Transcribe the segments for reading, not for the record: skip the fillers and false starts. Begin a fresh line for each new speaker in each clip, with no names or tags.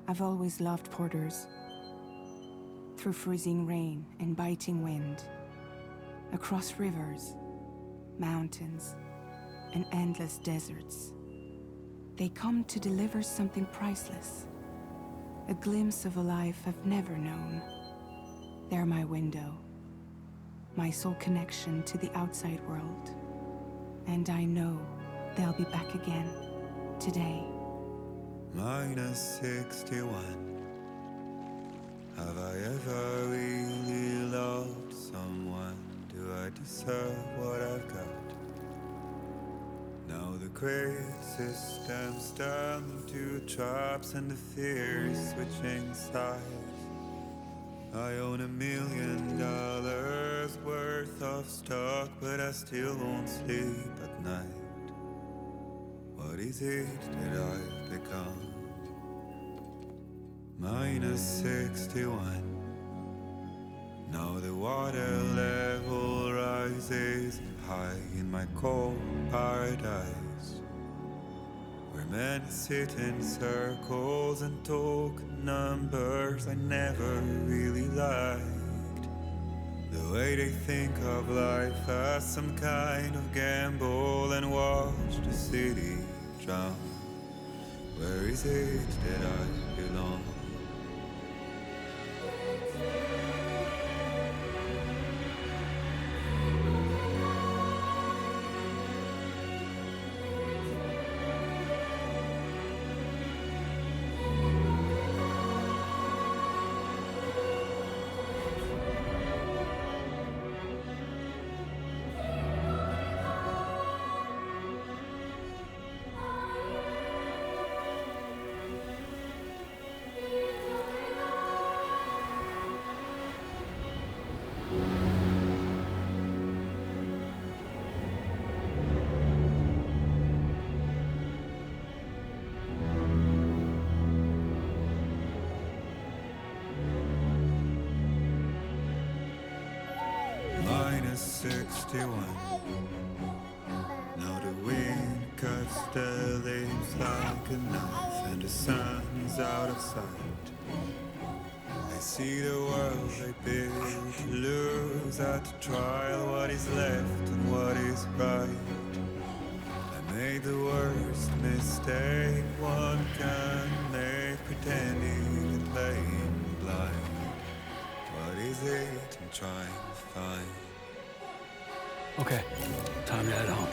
I've always loved porters. Through freezing rain and biting wind, across rivers, mountains, and endless deserts, they come to deliver something priceless, a glimpse of a life I've never known. They're my window, my sole connection to the outside world. And I know they'll be back again, today.
Minus 61. Have I ever really loved someone? Do I deserve what I've got? Now the crazy system's turned into traps and the fear is switching sides. I own $1 million worth of stock, but I still won't sleep at night. What is it that I've become? Minus 61. Now the water level rises high in my cold paradise, where men sit in circles and talk numbers I never really liked. The way they think of life as some kind of gamble and watch the city drown. Where is it that I belong? Minus 61. Now the wind cuts the leaves like a knife, and the sun's out of sight. I see the world I built to lose at the trial, what is left and what is right. I made the worst mistake one can make, pretending and playing blind. What is it I'm trying to find?
Okay, time to head home.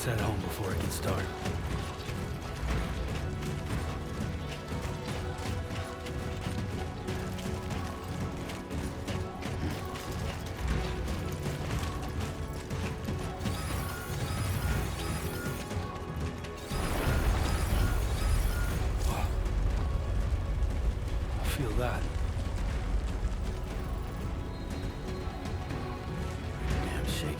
Let's head home before it gets dark. Feel that. Damn shaky.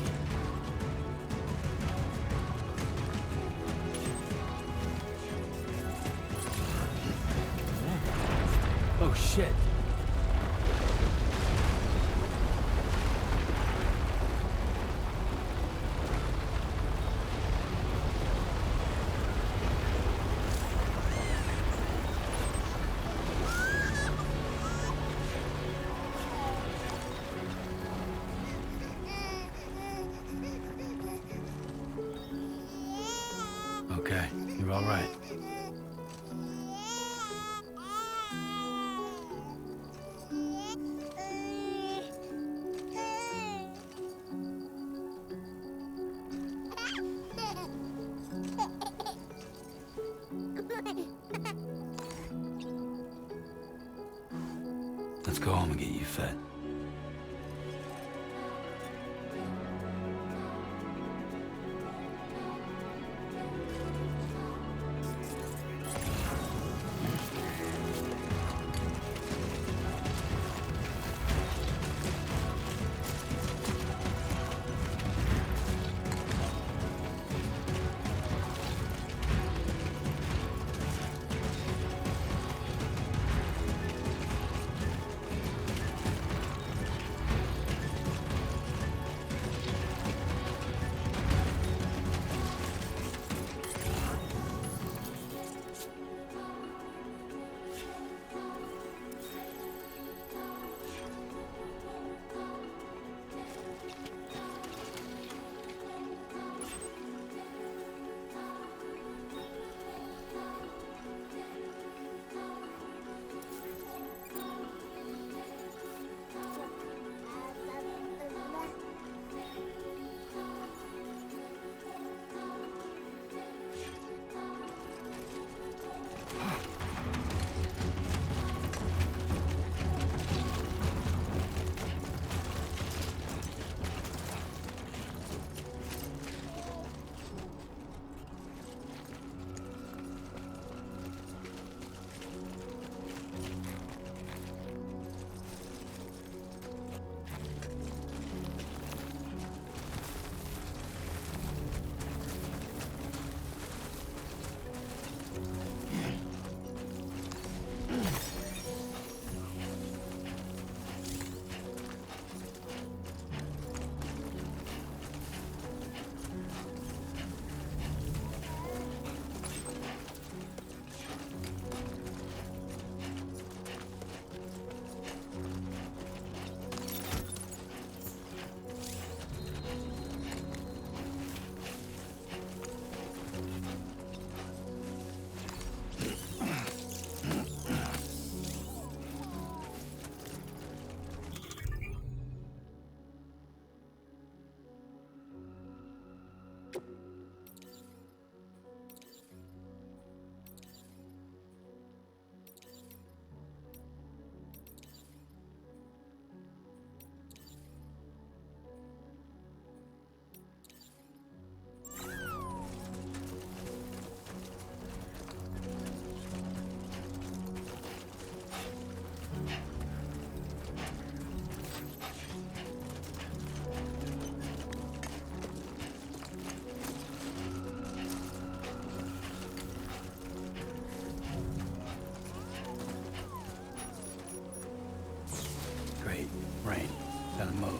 Oh shit. Okay, you're all right. Let's go home and get you fed. Rain. Gotta move.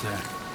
there?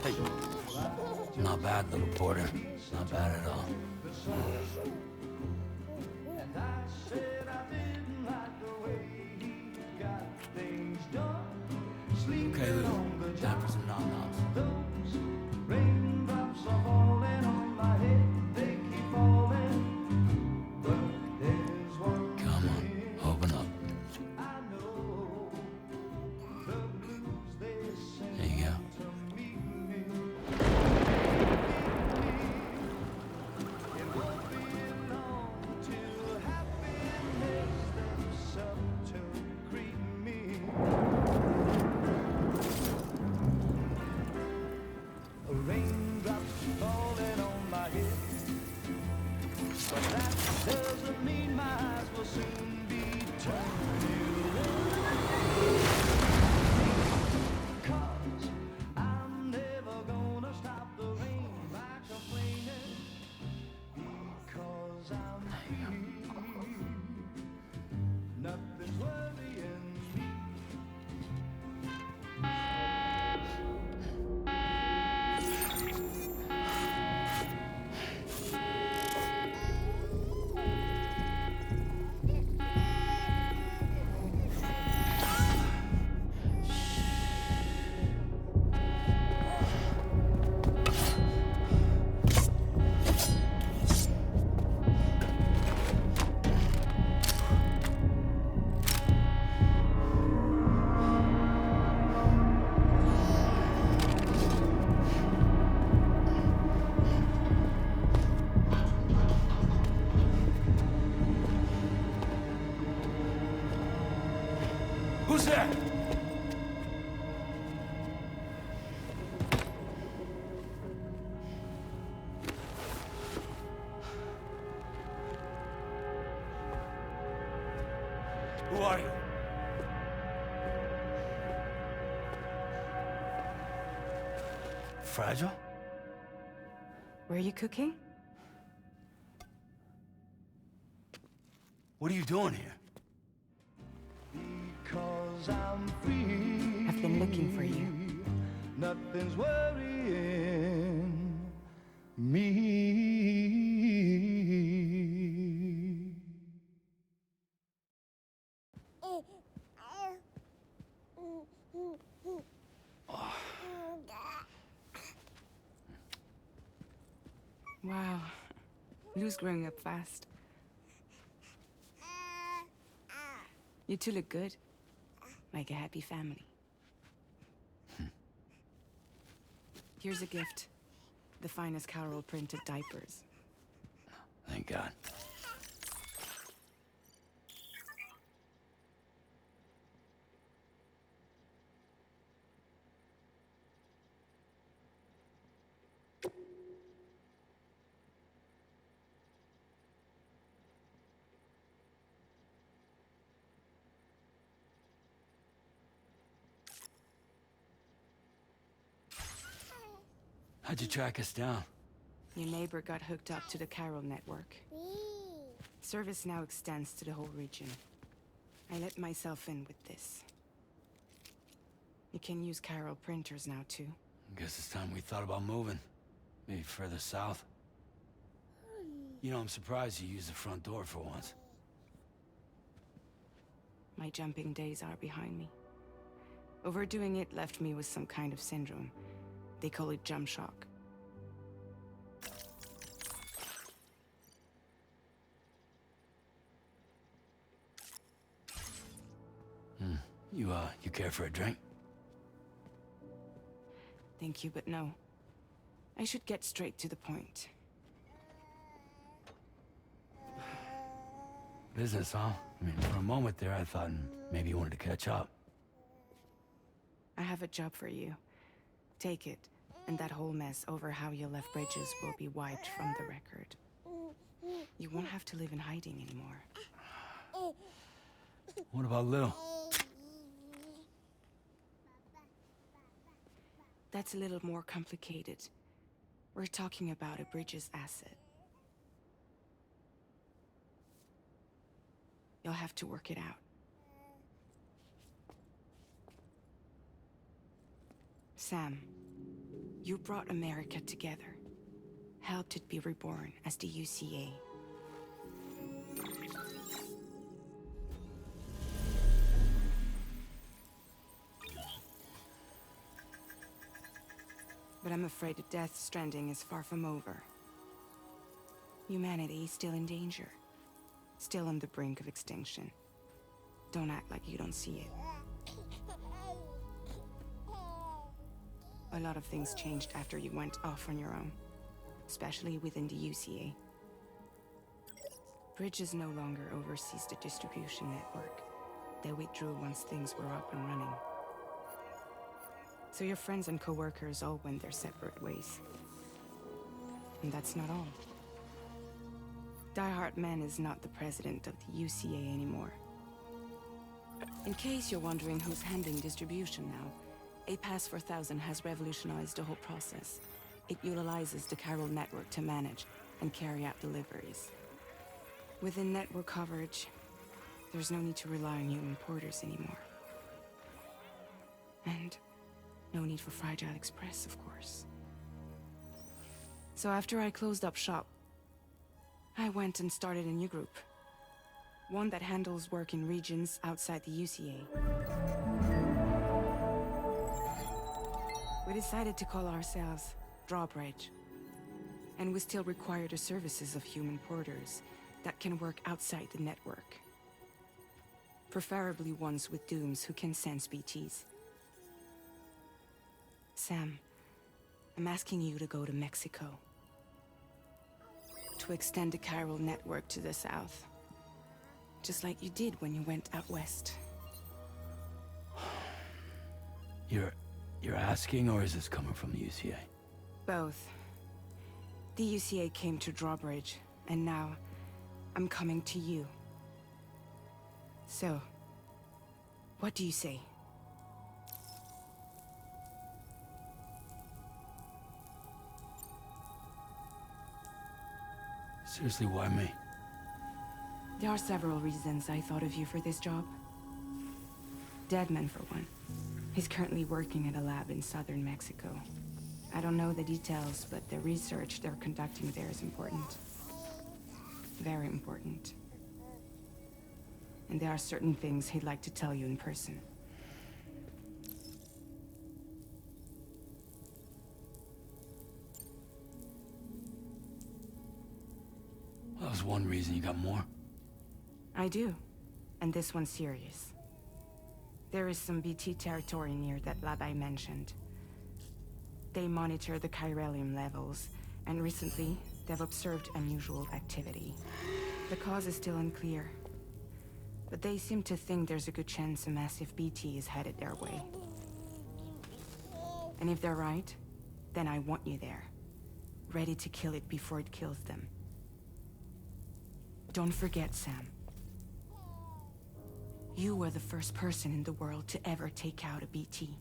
Hey. Not bad, little porter. Not bad at all. Okay, Lou. Time for some nom-noms. Come on, open up. There you go.
Who's there?
Who are you? Fragile?
Were you cooking?
What are you doing here?
Because I'm free.
I've been looking for you.
Nothing's worrying me.
Wow. Lou's growing up fast. You two look good. Like a happy family. Here's a gift. The finest Carol printed diapers.
Thank God. How'd you track us down?
Your neighbor got hooked up to the Carol network. Service now extends to the whole region. I let myself in with this. You can use Carol printers now too.
Guess it's time we thought about moving. Maybe further south. You know, I'm surprised you used the front door for once.
My jumping days are behind me. Overdoing it left me with some kind of syndrome. They call it jump shock.
You care for a drink?
Thank you, but no. I should get straight to the point.
Business, huh? I mean, for a moment there, I thought maybe you wanted to catch up.
I have a job for you. Take it, and that whole mess over how you left bridges will be wiped from the record. You won't have to live in hiding anymore.
What about Lil?
That's a little more complicated. We're talking about a Bridges asset. You'll have to work it out. Sam, you brought America together. Helped it be reborn as the UCA. But I'm afraid that Death Stranding is far from over. Humanity is still in danger. Still on the brink of extinction. Don't act like you don't see it. A lot of things changed after you went off on your own. Especially within the UCA. Bridges no longer oversees the distribution network. They withdrew once things were up and running. So your friends and co-workers all went their separate ways. And that's not all. Die Hard Man is not the president of the UCA anymore. In case you're wondering who's handling distribution now, a Ps5 has revolutionized the whole process. It utilizes the Carol network to manage and carry out deliveries. Within network coverage, there's no need to rely on human porters anymore. And no need for Fragile Express, of course. So after I closed up shop, I went and started a new group. One that handles work in regions outside the UCA. We decided to call ourselves Drawbridge. And we still require the services of human porters that can work outside the network. Preferably ones with dooms who can sense BTs. Sam, I'm asking you to go to Mexico. To extend the Carol network to the south. Just like you did when you went out west.
You're asking, or is this coming from the UCA?
Both. The UCA came to Drawbridge, and now I'm coming to you. So, What do you say?
Seriously, why me?
There are several reasons I thought of you for this job. Deadman, for one. He's currently working at a lab in southern Mexico. I don't know the details, but the research they're conducting there is important. Very important. And there are certain things he'd like to tell you in person.
Well, that was one reason. You got more?
I do. And this one's serious. There is some BT territory near that lab I mentioned. They monitor the chiralium levels, and recently, they've observed unusual activity. The cause is still unclear, but they seem to think there's a good chance a massive BT is headed their way. And if they're right, then I want you there, ready to kill it before it kills them. Don't forget, Sam. You were the first person in the world to ever take out a BT.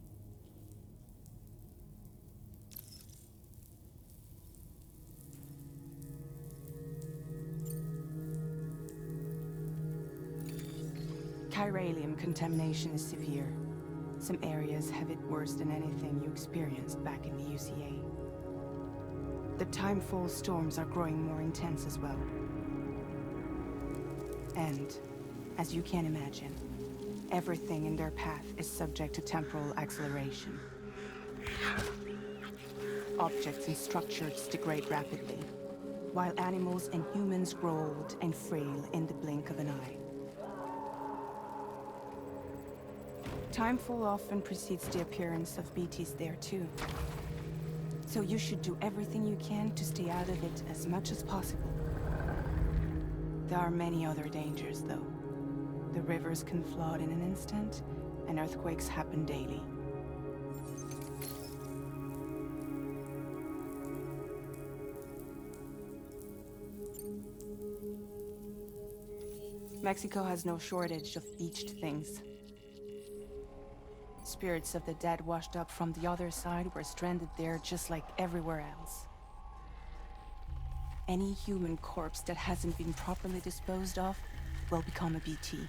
Chiralium contamination is severe. Some areas have it worse than anything you experienced back in the UCA. The timefall storms are growing more intense as well. And, as you can imagine, everything in their path is subject to temporal acceleration. Objects and structures degrade rapidly, while animals and humans grow old and frail in the blink of an eye. Timefall often precedes the appearance of BTs there too. So you should do everything you can to stay out of it as much as possible. There are many other dangers, though. The rivers can flood in an instant, and earthquakes happen daily. Mexico has no shortage of beached things. Spirits of the dead washed up from the other side were stranded there just like everywhere else. Any human corpse that hasn't been properly disposed of will become a BT.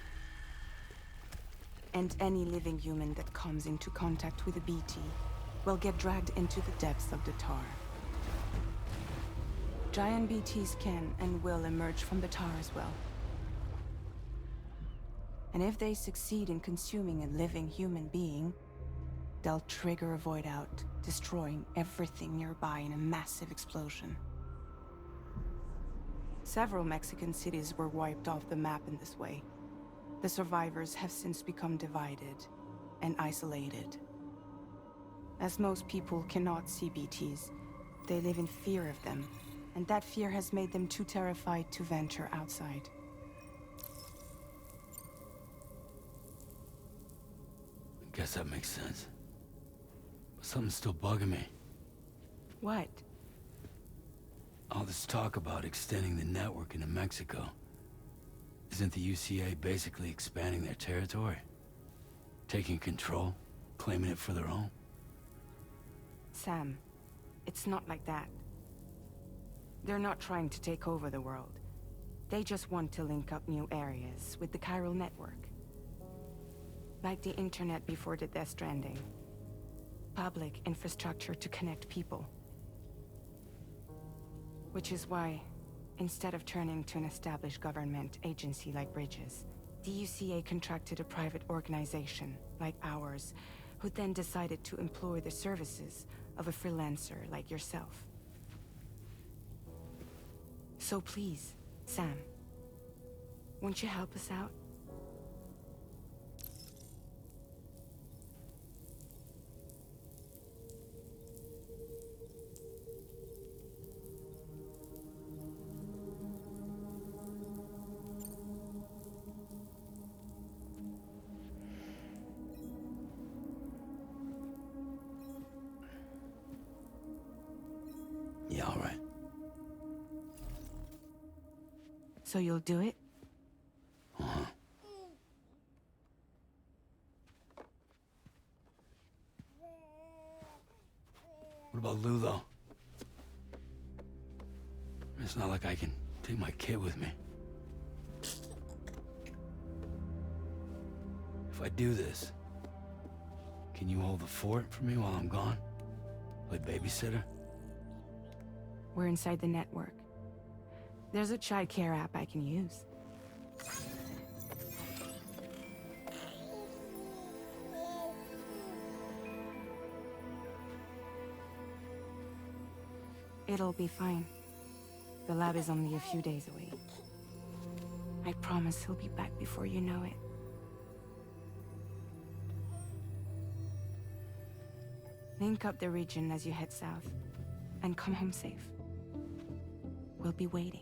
And any living human that comes into contact with a BT will get dragged into the depths of the tar. Giant BTs can and will emerge from the tar as well. And if they succeed in consuming a living human being, they'll trigger a void out, destroying everything nearby in a massive explosion. Several Mexican cities were wiped off the map in this way. The survivors have since become divided and isolated. As most people cannot see BTs, they live in fear of them, and that fear has made them too terrified to venture outside.
I guess that makes sense. But something's still bugging me.
What?
All this talk about extending the network into Mexico. Isn't the UCA basically expanding their territory? Taking control? Claiming it for their own?
Sam, it's not like that. They're not trying to take over the world. They just want to link up new areas with the chiral network. Like the internet before the Death Stranding. Public infrastructure to connect people. Which is why, instead of turning to an established government agency like Bridges, the UCA contracted a private organization, like ours, who then decided to employ the services of a freelancer like yourself. So please, Sam, won't you help us out?
Yeah, all right.
So you'll do it?
Uh-huh. blue, though. It's not like I can take my kid with me. If I do this, can you hold the fort for me while I'm gone? Play babysitter?
We're inside the network. There's a child care app I can use. It'll be fine. The lab is only a few days away. I promise he'll be back before you know it. Link up the region as you head south, and come home safe. We'll be waiting.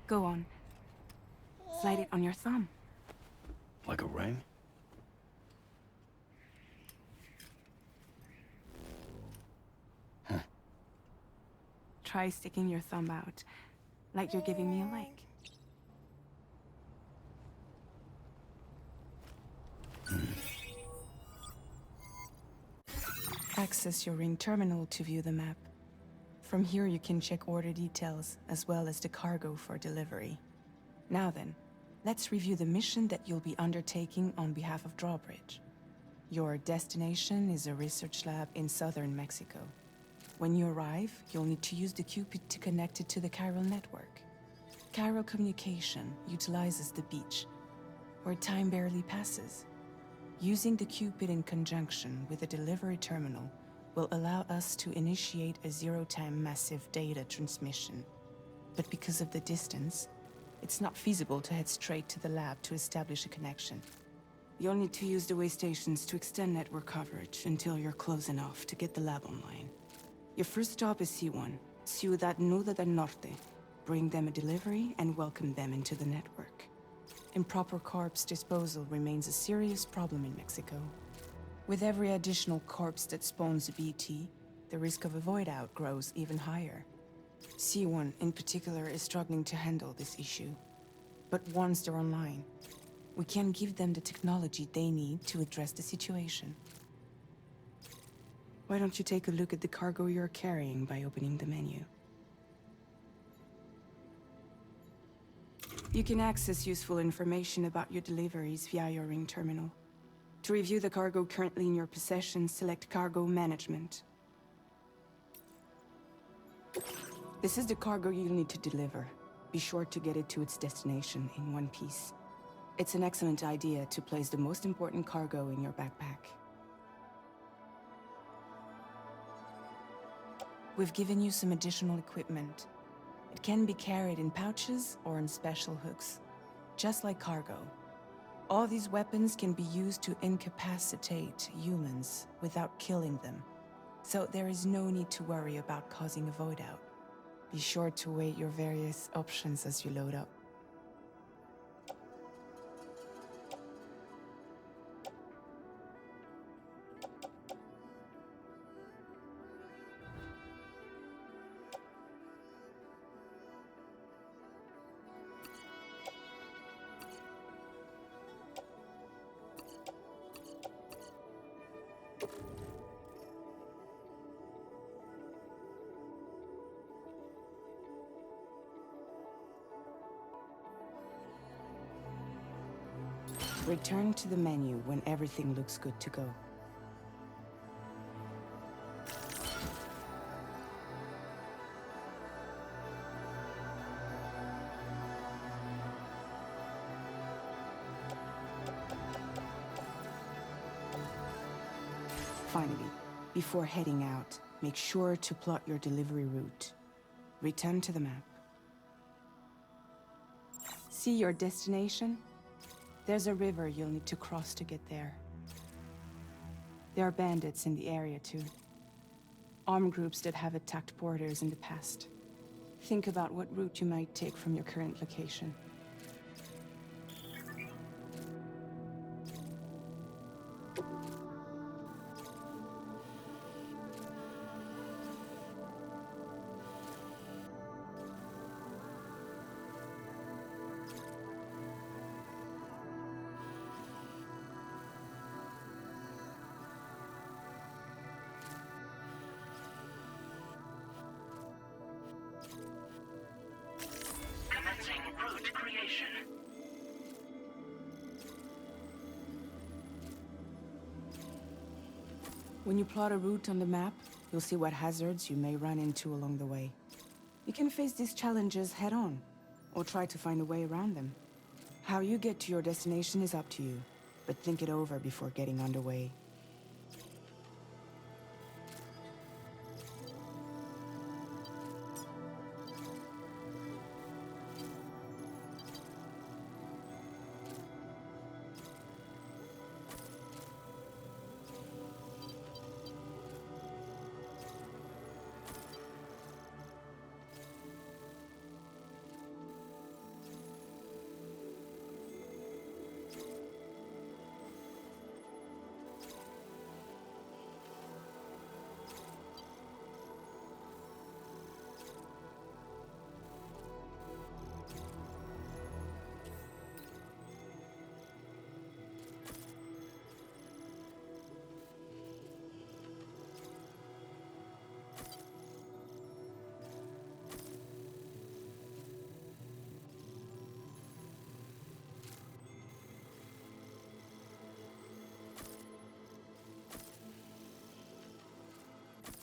Go on. Slide it on your thumb.
Like a ring? Huh.
Try sticking your thumb out, like you're giving me a like. Access your Ring terminal to view the map. From here you can check order details, as well as the cargo for delivery. Now then, let's review the mission that you'll be undertaking on behalf of Drawbridge. Your destination is a research lab in southern Mexico. When you arrive, you'll need to use the Cupid to connect it to the chiral network. Chiral communication utilizes the beach, where time barely passes. Using the Cupid in conjunction with a delivery terminal will allow us to initiate a zero-time massive data transmission. But because of the distance, it's not feasible to head straight to the lab to establish a connection. You'll need to use the way stations to extend network coverage until you're close enough to get the lab online. Your first stop is C1, Ciudad Nuda del Norte. Bring them a delivery and welcome them into the network. Improper corpse disposal remains a serious problem in Mexico. With every additional corpse that spawns a BT, the risk of a void out grows even higher. C1 in particular is struggling to handle this issue. But once they're online, we can give them the technology they need to address the situation. Why don't you take a look at the cargo you're carrying by opening the menu? You can access useful information about your deliveries via your Ring terminal. To review the cargo currently in your possession, select Cargo Management. This is the cargo you'll need to deliver. Be sure to get it to its destination in one piece. It's an excellent idea to place the most important cargo in your backpack. We've given you some additional equipment. It can be carried in pouches or in special hooks, just like cargo. All these weapons can be used to incapacitate humans without killing them, so there is no need to worry about causing a void out. Be sure to weigh your various options as you load up. Return to the menu when everything looks good to go. Finally, before heading out, make sure to plot your delivery route. Return to the map. See your destination? There's a river you'll need to cross to get there. There are bandits in the area too. Armed groups that have attacked borders in the past. Think about what route you might take from your current location.
Route creation.
When you plot a route on the map, you'll see what hazards you may run into along the way. You can face these challenges head-on, or try to find a way around them. How you get to your destination is up to you, but think it over before getting underway.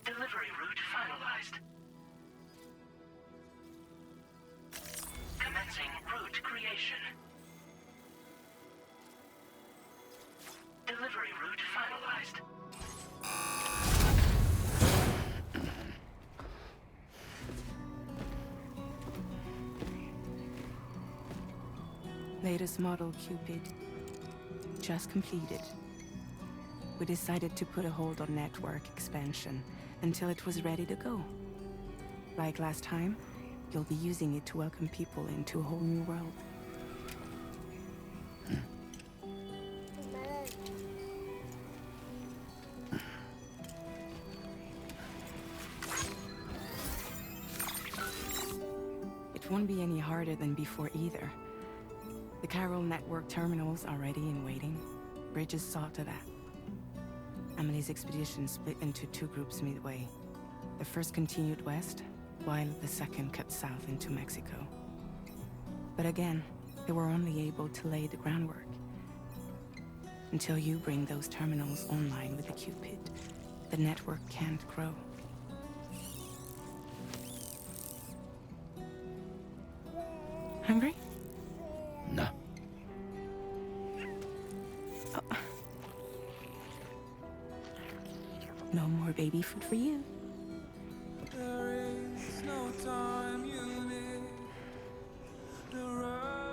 Delivery route finalized. Commencing route creation. Delivery route finalized.
Latest model Cupid. Just completed. We decided to put a hold on network expansion until it was ready to go. Like last time, you'll be using it to welcome people into a whole new world. It won't be any harder than before either. The Carol network terminals are ready and waiting. Bridges saw to that. Amelie's expedition split into two groups midway. The first continued west, while the second cut south into Mexico. But again, they were only able to lay the groundwork. Until you bring those terminals online with the Cupid, the network can't grow. Hungry?
No.
No more baby food for you.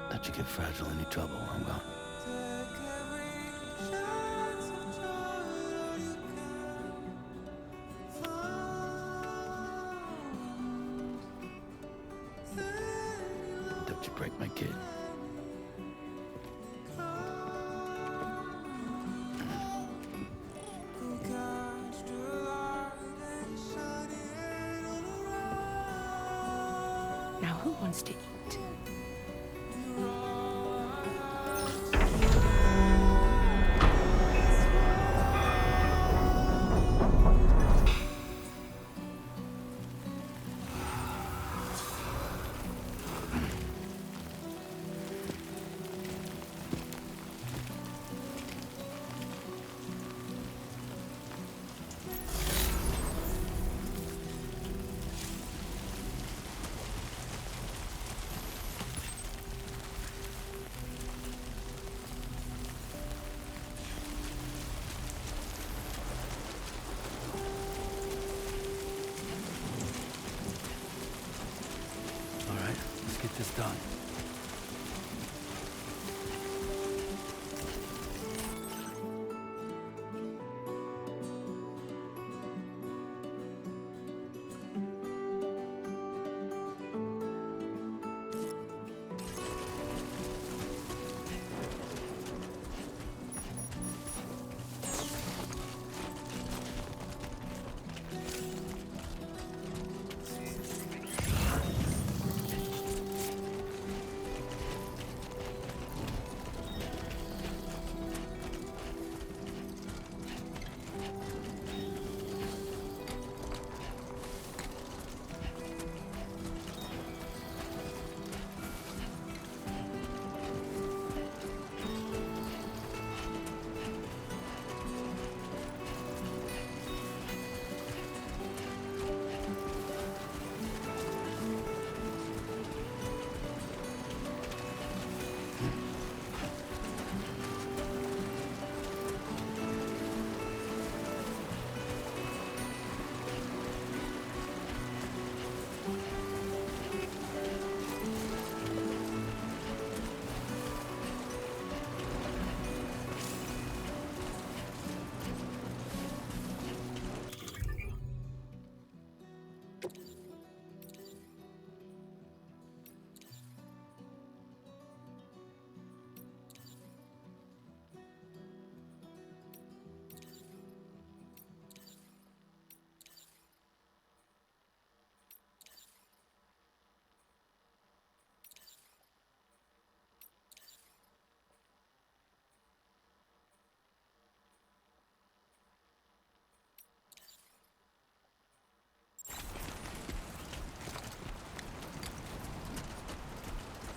Let you get fragile, any trouble, I'm gone. Don't you break my kid.
Now who wants to eat?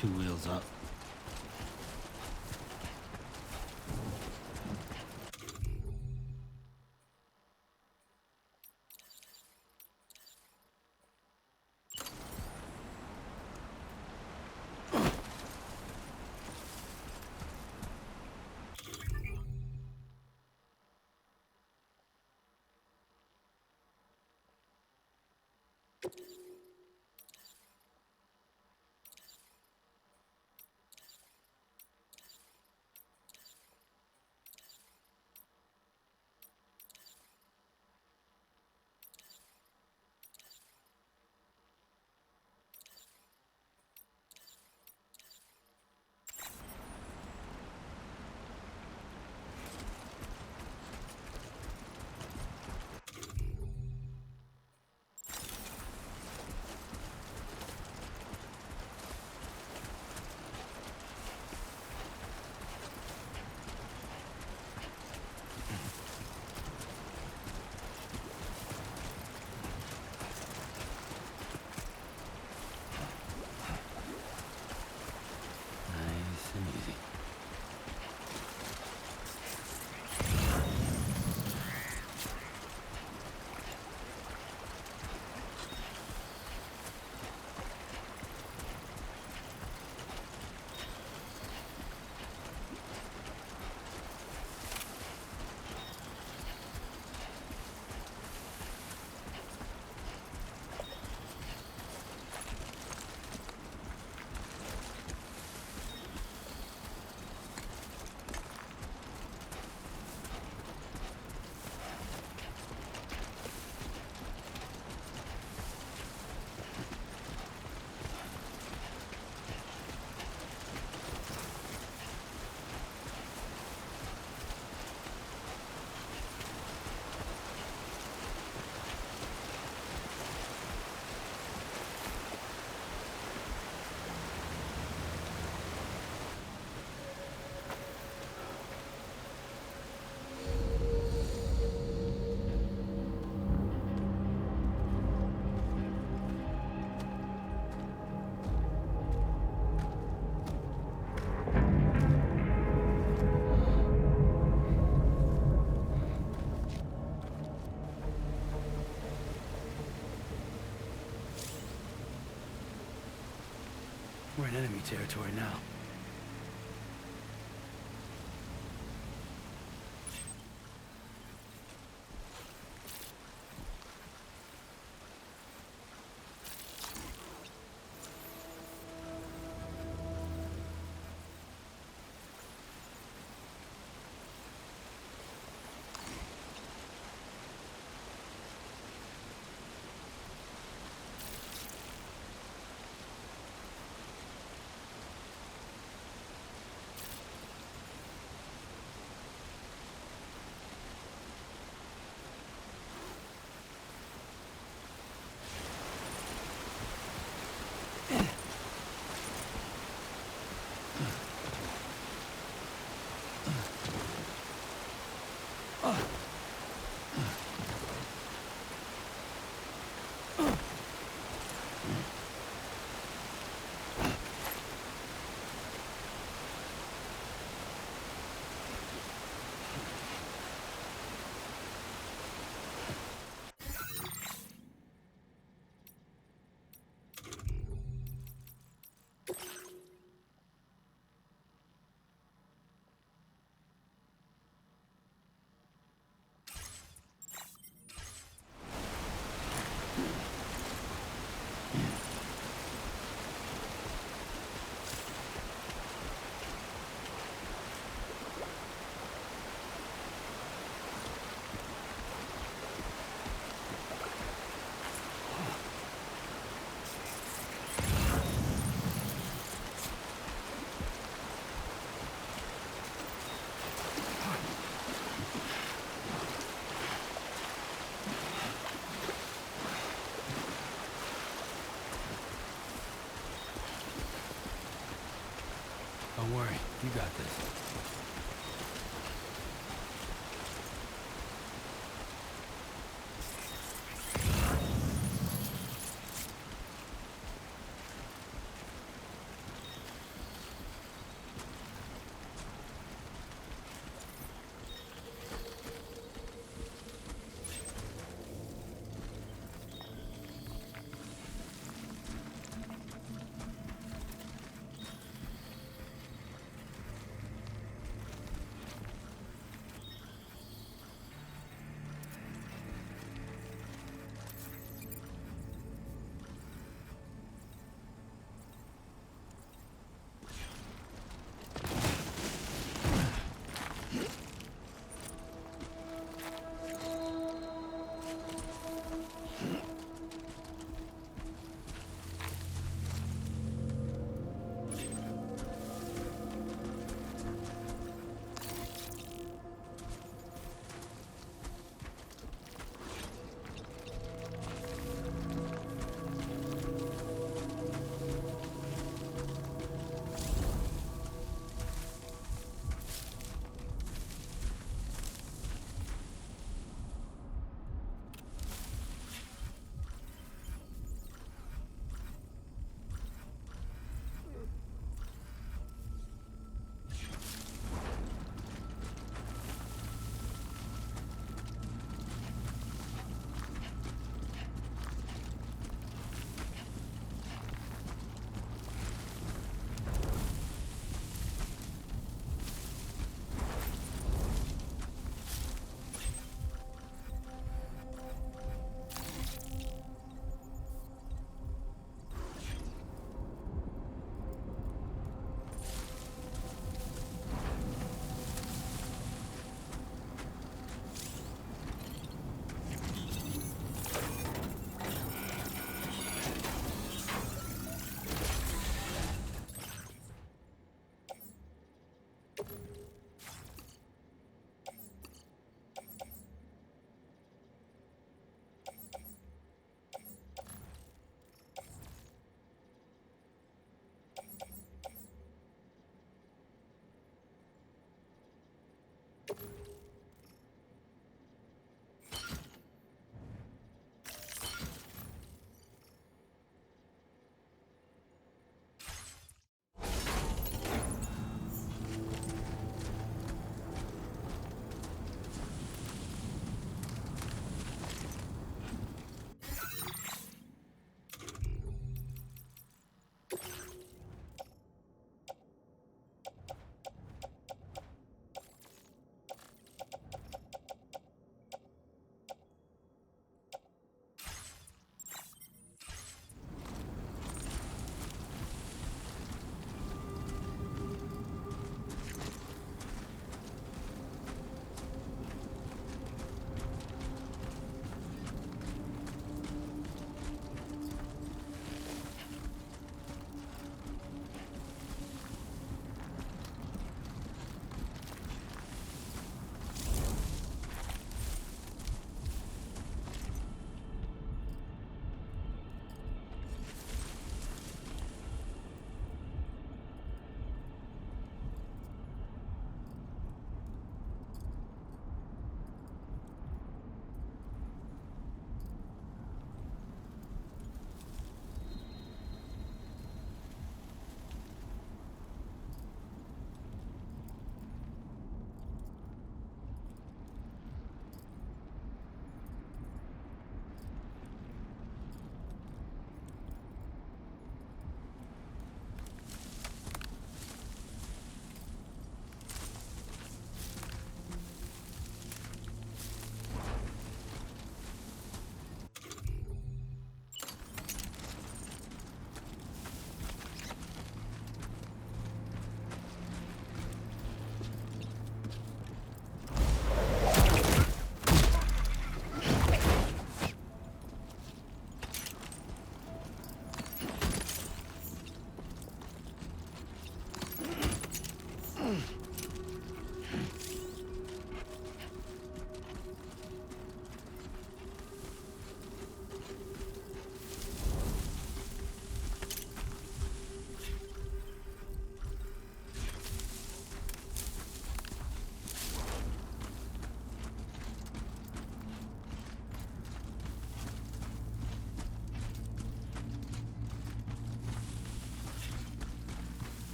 2 wheels up. We're in enemy territory now. Don't worry, you got this.